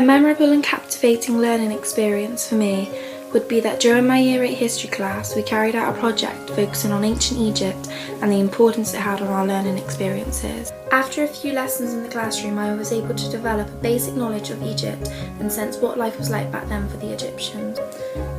A memorable and captivating learning experience for me would be that during my Year 8 history class we carried out a project focusing on ancient Egypt and the importance it had on our learning experiences. After a few lessons in the classroom, I was able to develop a basic knowledge of Egypt and sense what life was like back then for the Egyptians.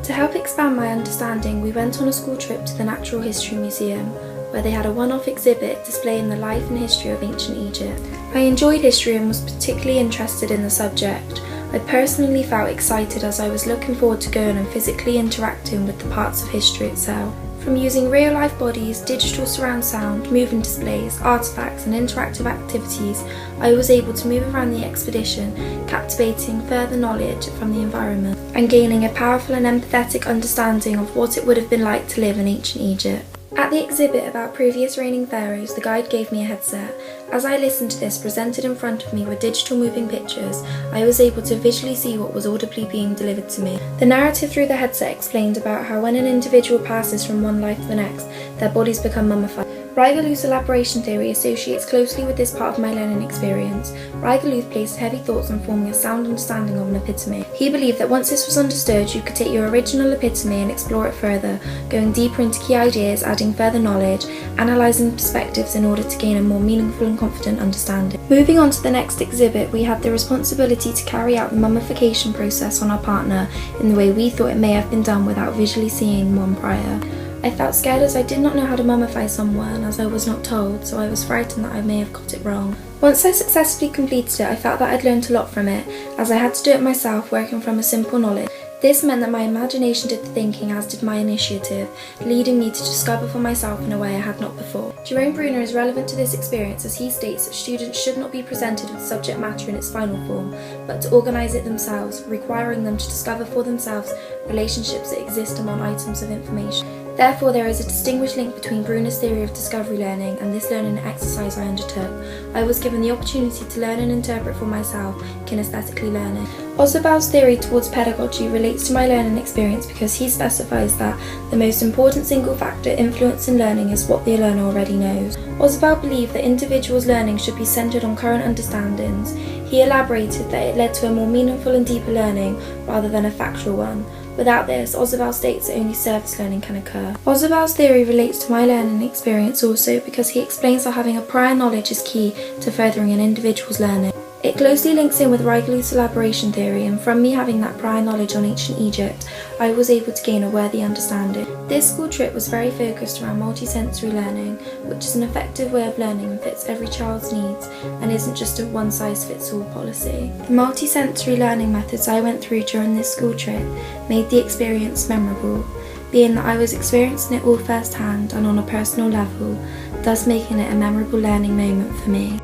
To help expand my understanding, we went on a school trip to the Natural History Museum, where they had a one-off exhibit displaying the life and history of ancient Egypt. I enjoyed history and was particularly interested in the subject. I personally felt excited as I was looking forward to going and physically interacting with the parts of history itself. From using real-life bodies, digital surround sound, moving displays, artifacts and interactive activities, I was able to move around the expedition, captivating further knowledge from the environment and gaining a powerful and empathetic understanding of what it would have been like to live in ancient Egypt. At the exhibit about previous reigning pharaohs, the guide gave me a headset. As I listened to this presented in front of me with digital moving pictures, I was able to visually see what was audibly being delivered to me. The narrative through the headset explained about how when an individual passes from one life to the next, their bodies become mummified. Raigalu's elaboration theory associates closely with this part of my learning experience. Raigalu placed heavy thoughts on forming a sound understanding of an epitome. He believed that once this was understood, you could take your original epitome and explore it further, going deeper into key ideas, adding further knowledge, analysing perspectives in order to gain a more meaningful and confident understanding. Moving on to the next exhibit, we had the responsibility to carry out the mummification process on our partner in the way we thought it may have been done without visually seeing one prior. I felt scared as I did not know how to mummify someone as I was not told, so I was frightened that I may have got it wrong. Once I successfully completed it, I felt that I'd learned a lot from it, as I had to do it myself, working from a simple knowledge. This meant that my imagination did the thinking, as did my initiative, leading me to discover for myself in a way I had not before. Jerome Bruner is relevant to this experience as he states that students should not be presented with subject matter in its final form, but to organise it themselves, requiring them to discover for themselves relationships that exist among items of information. Therefore, there is a distinguished link between Bruner's theory of discovery learning and this learning exercise I undertook. I was given the opportunity to learn and interpret for myself, kinesthetically learning. Osterwald's theory towards pedagogy relates to my learning experience because he specifies that the most important single factor influencing learning is what the learner already knows. Osterwald believed that individuals' learning should be centred on current understandings. He elaborated that it led to a more meaningful and deeper learning rather than a factual one. Without this, Osterwald states that only surface learning can occur. Osterwald's theory relates to my learning experience also because he explains how having a prior knowledge is key to furthering an individual's learning. It closely links in with Raigalu's elaboration theory, and from me having that prior knowledge on ancient Egypt, I was able to gain a worthy understanding. This school trip was very focused around multisensory learning, which is an effective way of learning and fits every child's needs and isn't just a one-size-fits-all policy. The multisensory learning methods I went through during this school trip made the experience memorable, being that I was experiencing it all firsthand and on a personal level, thus making it a memorable learning moment for me.